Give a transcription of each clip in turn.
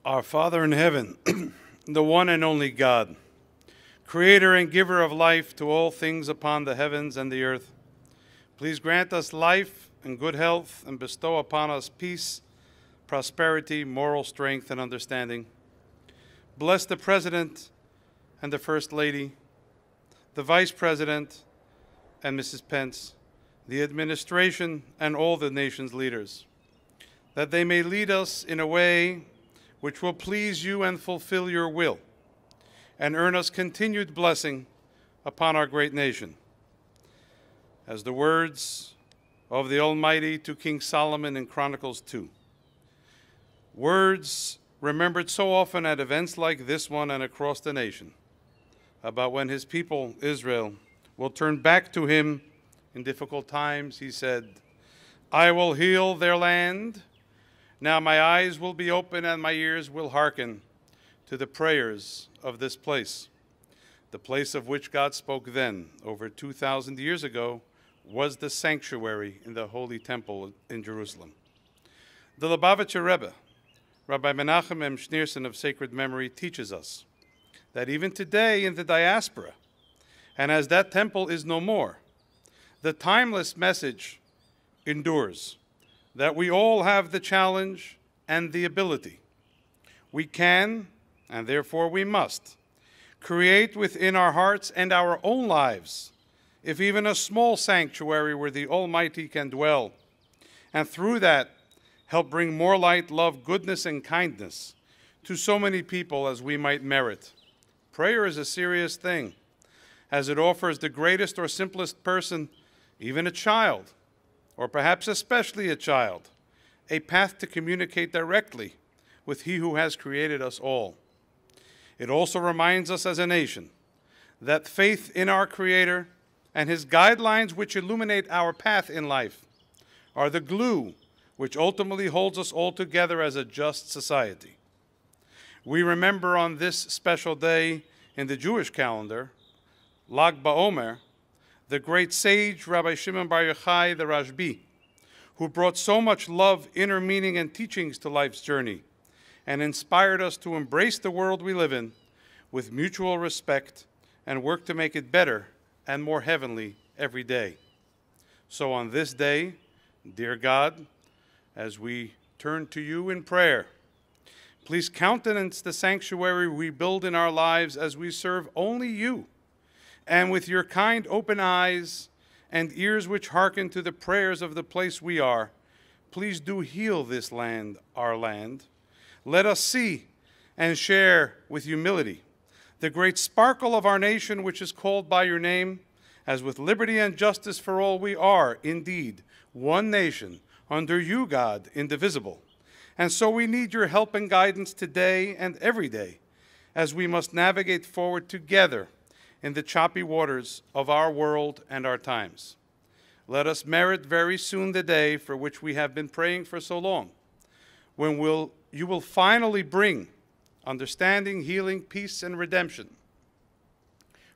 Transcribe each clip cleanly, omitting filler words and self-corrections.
Our Father in heaven, the one and only God, creator and giver of life to all things upon the heavens and the earth, please grant us life and good health and bestow upon us peace, prosperity, moral strength, and understanding. Bless the President and the First Lady, the Vice President and Mrs. Pence, the administration, and all the nation's leaders, that they may lead us in a way which will please you and fulfill your will, and earn us continued blessing upon our great nation. As the words of the Almighty to King Solomon in Chronicles 2, words remembered so often at events like this one and across the nation, about when his people, Israel, will turn back to him in difficult times. He said, I will heal their land. Now my eyes will be open and my ears will hearken to the prayers of this place. The place of which God spoke then, over 2,000 years ago, was the sanctuary in the Holy Temple in Jerusalem. The Lubavitcher Rebbe, Rabbi Menachem M. Schneerson of sacred memory, teaches us that even today in the diaspora, and as that temple is no more, the timeless message endures, that we all have the challenge and the ability. We can, and therefore we must, create within our hearts and our own lives, if even a small sanctuary where the Almighty can dwell, and through that help bring more light, love, goodness, and kindness to so many people as we might merit. Prayer is a serious thing, as it offers the greatest or simplest person, even a child, or perhaps especially a child, a path to communicate directly with He who has created us all. It also reminds us as a nation that faith in our Creator and His guidelines which illuminate our path in life are the glue which ultimately holds us all together as a just society. We remember on this special day in the Jewish calendar, Lag BaOmer, the great sage Rabbi Shimon Bar Yochai the Rashbi, who brought so much love, inner meaning, and teachings to life's journey, and inspired us to embrace the world we live in with mutual respect and work to make it better and more heavenly every day. So on this day, dear God, as we turn to you in prayer, please countenance the sanctuary we build in our lives as we serve only you, and with your kind open eyes and ears which hearken to the prayers of the place we are, please do heal this land, our land. Let us see and share with humility the great sparkle of our nation which is called by your name, as with liberty and justice for all we are, indeed, one nation, under you, God, indivisible. And so we need your help and guidance today and every day, as we must navigate forward together in the choppy waters of our world and our times. Let us merit very soon the day for which we have been praying for so long, when you will finally bring understanding, healing, peace, and redemption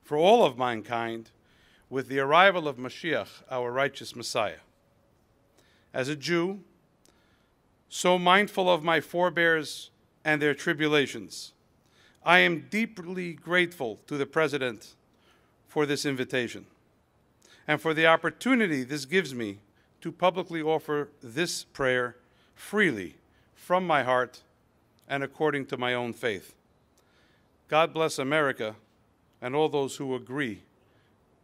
for all of mankind with the arrival of Mashiach, our righteous Messiah. As a Jew, so mindful of my forebears and their tribulations, I am deeply grateful to the President for this invitation and for the opportunity this gives me to publicly offer this prayer freely from my heart and according to my own faith. God bless America and all those who agree,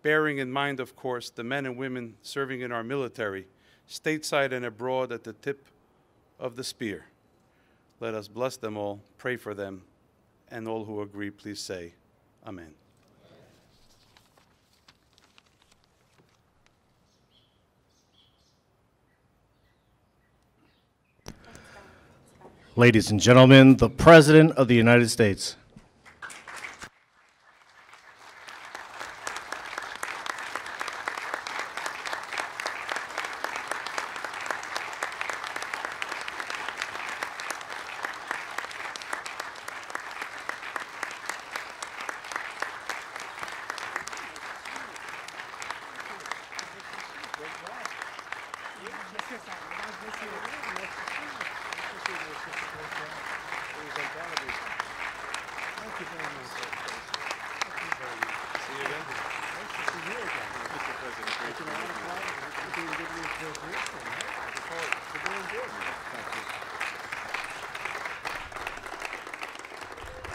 bearing in mind, of course, the men and women serving in our military, stateside and abroad at the tip of the spear. Let us bless them all, pray for them, and all who agree, please say, Amen. Ladies and gentlemen, the President of the United States. Thank you very much. See you again. Nice to see you again. Mr. President, great to meet you. You can give me a graduation, right? You're doing good.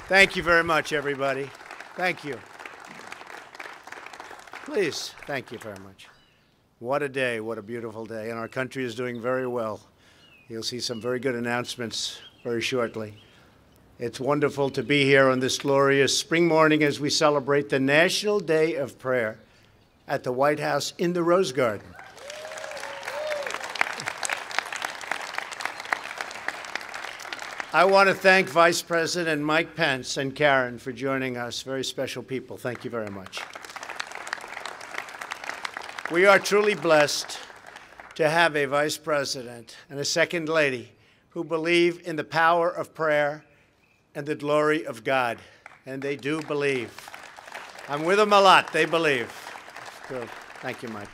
Thank you very much, everybody. Thank you. Please, thank you very much. What a day, what a beautiful day, and our country is doing very well. You'll see some very good announcements very shortly. It's wonderful to be here on this glorious spring morning as we celebrate the National Day of Prayer at the White House in the Rose Garden. I want to thank Vice President Mike Pence and Karen for joining us. Very special people. Thank you very much. We are truly blessed to have a Vice President and a Second Lady who believe in the power of prayer and the glory of God. And they do believe. I'm with them a lot. They believe. Good. Thank you, Mike.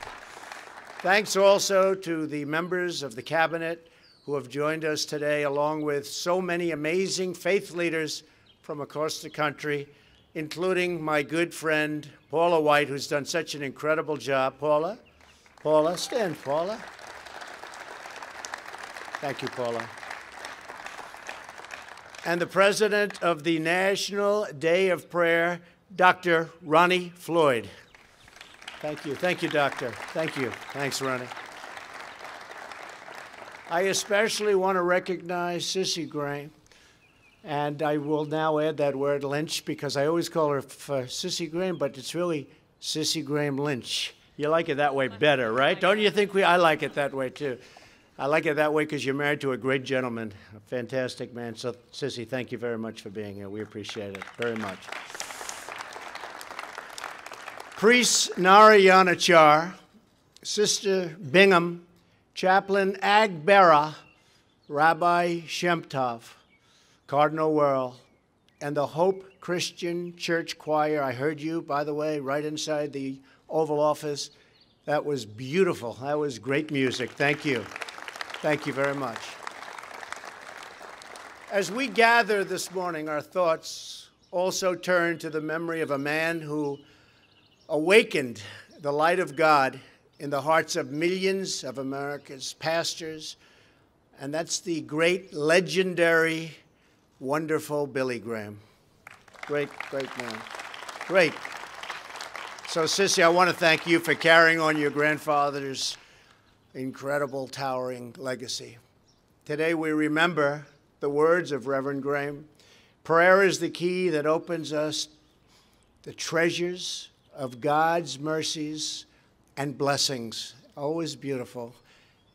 Thanks also to the members of the Cabinet who have joined us today, along with so many amazing faith leaders from across the country, including my good friend, Paula White, who's done such an incredible job. Paula? Paula, stand, Paula. Thank you, Paula. And the president of the National Day of Prayer, Dr. Ronnie Floyd. Thank you. Thank you, Doctor. Thank you. Thanks, Ronnie. I especially want to recognize Sissy Graham, and I will now add that word Lynch because I always call her Sissy Graham, but it's really Sissy Graham Lynch. You like it that way better, right? Don't you think I like it that way too? I like it that way because you're married to a great gentleman, a fantastic man. So, Sissy, thank you very much for being here. We appreciate it very much. Priest Narayanachar, Sister Bingham, Chaplain Agbera, Rabbi Shemtov, Cardinal Wuerl, and the Hope Christian Church Choir. I heard you, by the way, right inside the Oval Office. That was beautiful. That was great music. Thank you. Thank you very much. As we gather this morning, our thoughts also turn to the memory of a man who awakened the light of God in the hearts of millions of America's pastors, and that's the great, legendary, wonderful Billy Graham. Great, great man. Great. So, Sissy, I want to thank you for carrying on your grandfather's incredible, towering legacy. Today we remember the words of Reverend Graham. Prayer is the key that opens us the treasures of God's mercies and blessings. Always beautiful.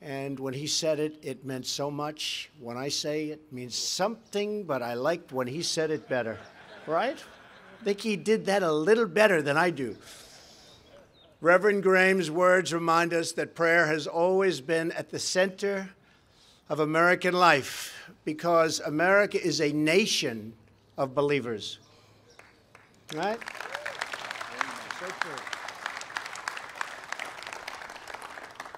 And when he said it, it meant so much. When I say it means something, but I liked when he said it better. Right? I think he did that a little better than I do. Reverend Graham's words remind us that prayer has always been at the center of American life because America is a nation of believers. Right? So true.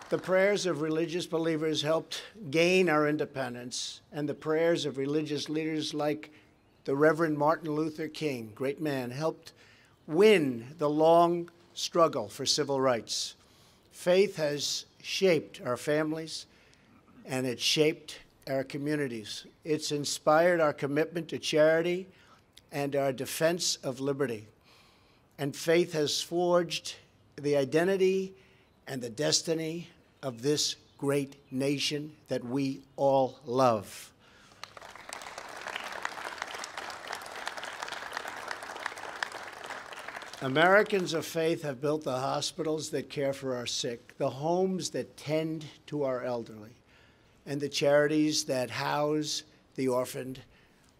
The prayers of religious believers helped gain our independence, and the prayers of religious leaders like the Reverend Martin Luther King, great man, helped win the long struggle for civil rights. Faith has shaped our families, and it's shaped our communities. It's inspired our commitment to charity and our defense of liberty. And faith has forged the identity and the destiny of this great nation that we all love. Americans of faith have built the hospitals that care for our sick, the homes that tend to our elderly, and the charities that house the orphaned,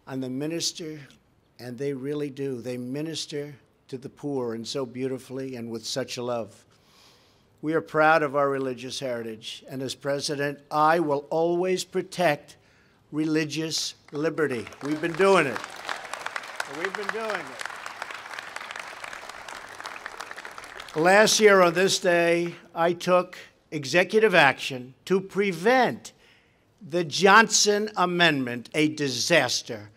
and the minister, and they really do, they minister to the poor, and so beautifully and with such love. We are proud of our religious heritage, and as president, I will always protect religious liberty. We've been doing it. We've been doing it. Last year on this day, I took executive action to prevent the Johnson Amendment, a disaster,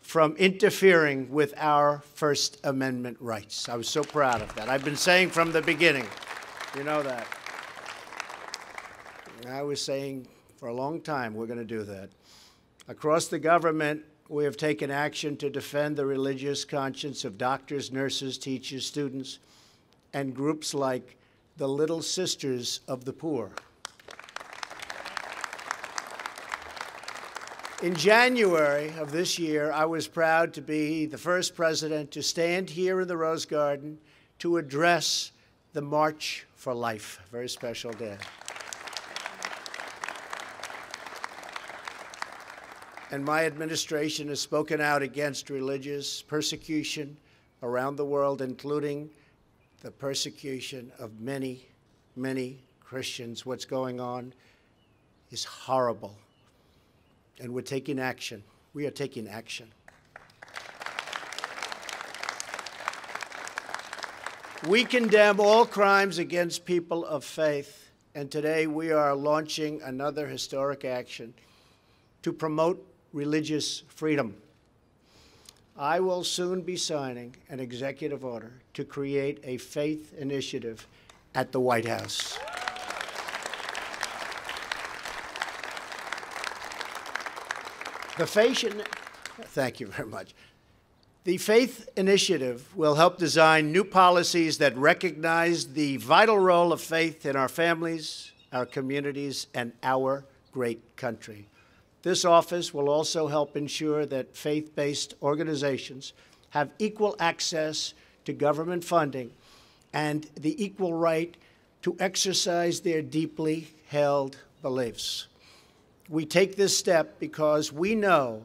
from interfering with our First Amendment rights. I was so proud of that. I've been saying from the beginning, you know that. I was saying for a long time we're going to do that. Across the government, we have taken action to defend the religious conscience of doctors, nurses, teachers, students, and groups like the Little Sisters of the Poor. In January of this year, I was proud to be the first president to stand here in the Rose Garden to address the March for Life, a very special day. And my administration has spoken out against religious persecution around the world, including the persecution of many, many Christians. What's going on is horrible. And we're taking action. We are taking action. We condemn all crimes against people of faith, and today we are launching another historic action to promote religious freedom. I will soon be signing an executive order to create a faith initiative at the White House. Thank you very much. The Faith Initiative will help design new policies that recognize the vital role of faith in our families, our communities, and our great country. This office will also help ensure that faith-based organizations have equal access to government funding and the equal right to exercise their deeply held beliefs. We take this step because we know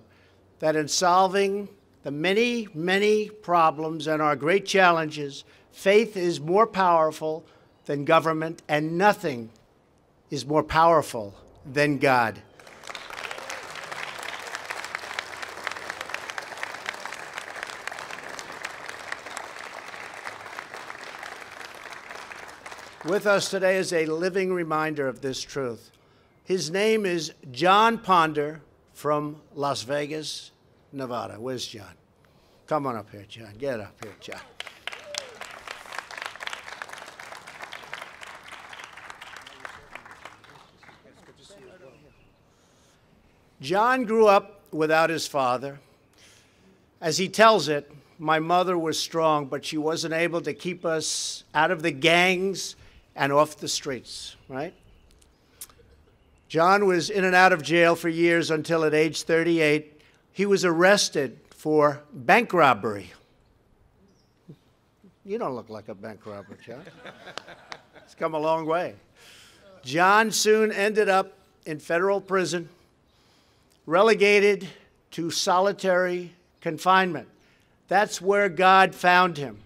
that in solving the many, many problems and our great challenges, faith is more powerful than government, and nothing is more powerful than God. With us today is a living reminder of this truth. His name is John Ponder from Las Vegas, Nevada. Where's John? Come on up here, John. Get up here, John. John grew up without his father. As he tells it, my mother was strong, but she wasn't able to keep us out of the gangs and off the streets, right? John was in and out of jail for years until at age 38, he was arrested for bank robbery. You don't look like a bank robber, John. It's come a long way. John soon ended up in federal prison, relegated to solitary confinement. That's where God found him.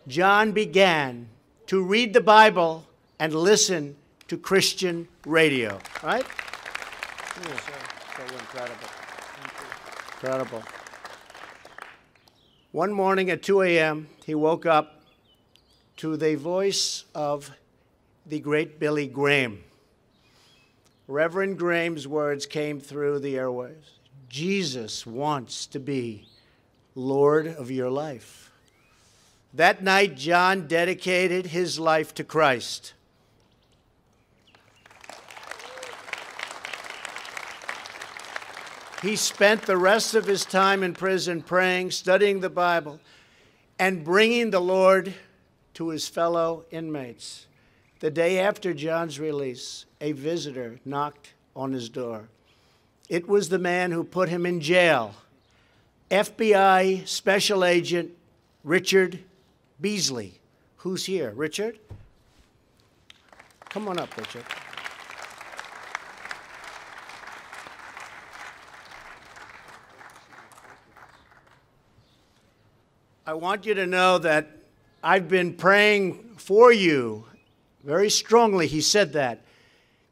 John began to read the Bible and listen to Christian radio, right? So incredible. Incredible. One morning at 2 a.m., he woke up to the voice of the great Billy Graham. Reverend Graham's words came through the airwaves. Jesus wants to be Lord of your life. That night, John dedicated his life to Christ. He spent the rest of his time in prison praying, studying the Bible, and bringing the Lord to his fellow inmates. The day after John's release, a visitor knocked on his door. It was the man who put him in jail, FBI Special Agent Richard Beasley. Who's here? Richard? Come on up, Richard. I want you to know that I've been praying for you very strongly. He said that.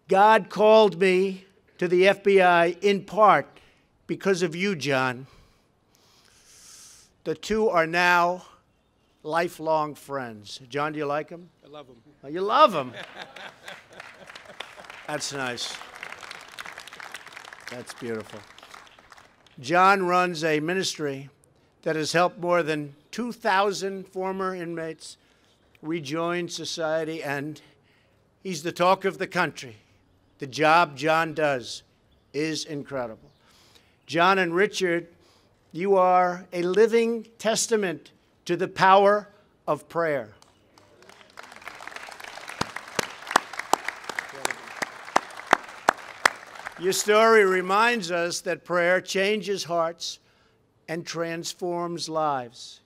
God called me to the FBI in part because of you, John. The two are now lifelong friends. John, do you like him? I love him. Oh, you love him? That's nice. That's beautiful. John runs a ministry that has helped more than 2,000 former inmates rejoin society, and he's the talk of the country. The job John does is incredible. John and Richard, you are a living testament to the power of prayer. Your story reminds us that prayer changes hearts and transforms lives.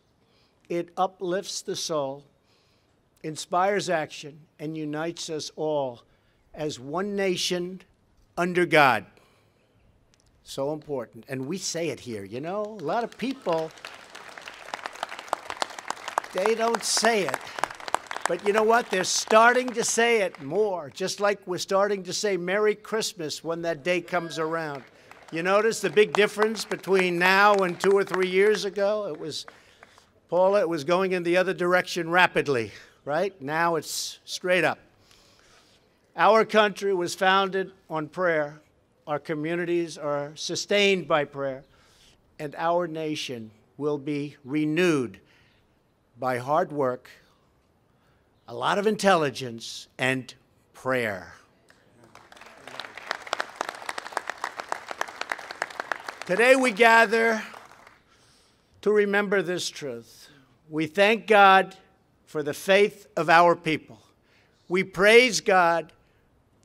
It uplifts the soul, inspires action, and unites us all as one nation under God. So important. And we say it here, you know? A lot of people, they don't say it. But you know what? They're starting to say it more, just like we're starting to say Merry Christmas when that day comes around. You notice the big difference between now and 2 or 3 years ago? It was, Paula, it was going in the other direction rapidly, right? Now it's straight up. Our country was founded on prayer. Our communities are sustained by prayer. And our nation will be renewed by hard work, a lot of intelligence, and prayer. Today we gather to remember this truth. We thank God for the faith of our people. We praise God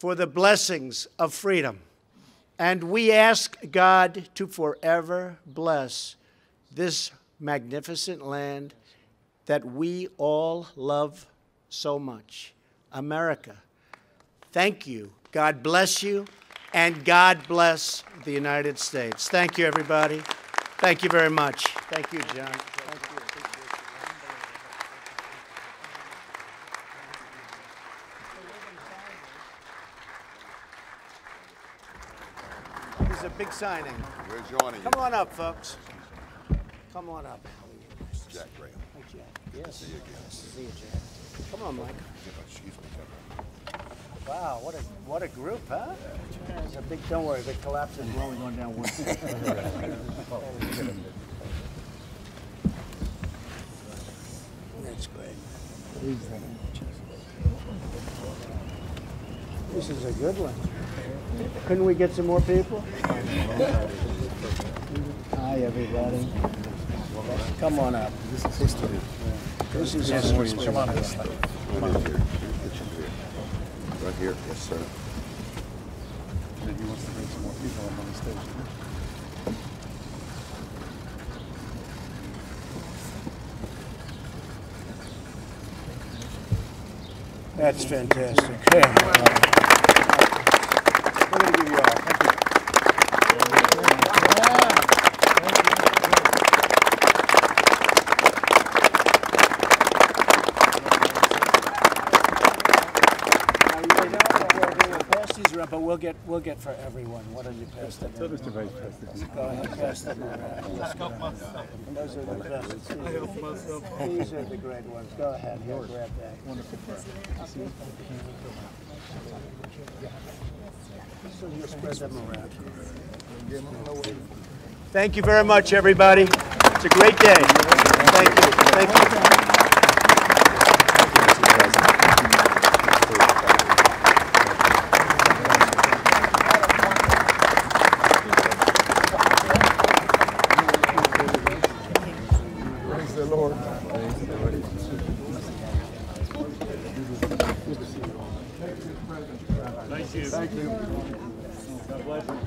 for the blessings of freedom. And we ask God to forever bless this magnificent land that we all love so much, America. Thank you. God bless you, and God bless the United States. Thank you, everybody. Thank you very much. Thank you, John. Thank you. This is a big signing. We're joining you. Come on up, folks. Come on up. Jack Graham. Hi, Jack. Good Yes. to see you again. Nice to see you, Jack. Come on, Mike. She's Wow, what a group, huh? It's a big, don't worry, the collapse is rolling on down one side. That's great. This is a good one. Couldn't we get some more people? Hi, everybody. Come on up. This is history. This is history. Come on up. right here. Yes, sir. And he wants to bring some more people up on the stage. That's fantastic. Yeah. We're going to give you all. Thank you. But we'll get for everyone. What are you pass them? Mr. Vice President. Go ahead, pass them around. And those are the best. These are the great ones. Go ahead, here, grab that. Wonderful. So you spread them around. Thank you very much, everybody. It's a great day. Thank you. Thank you. Thank you. God bless you.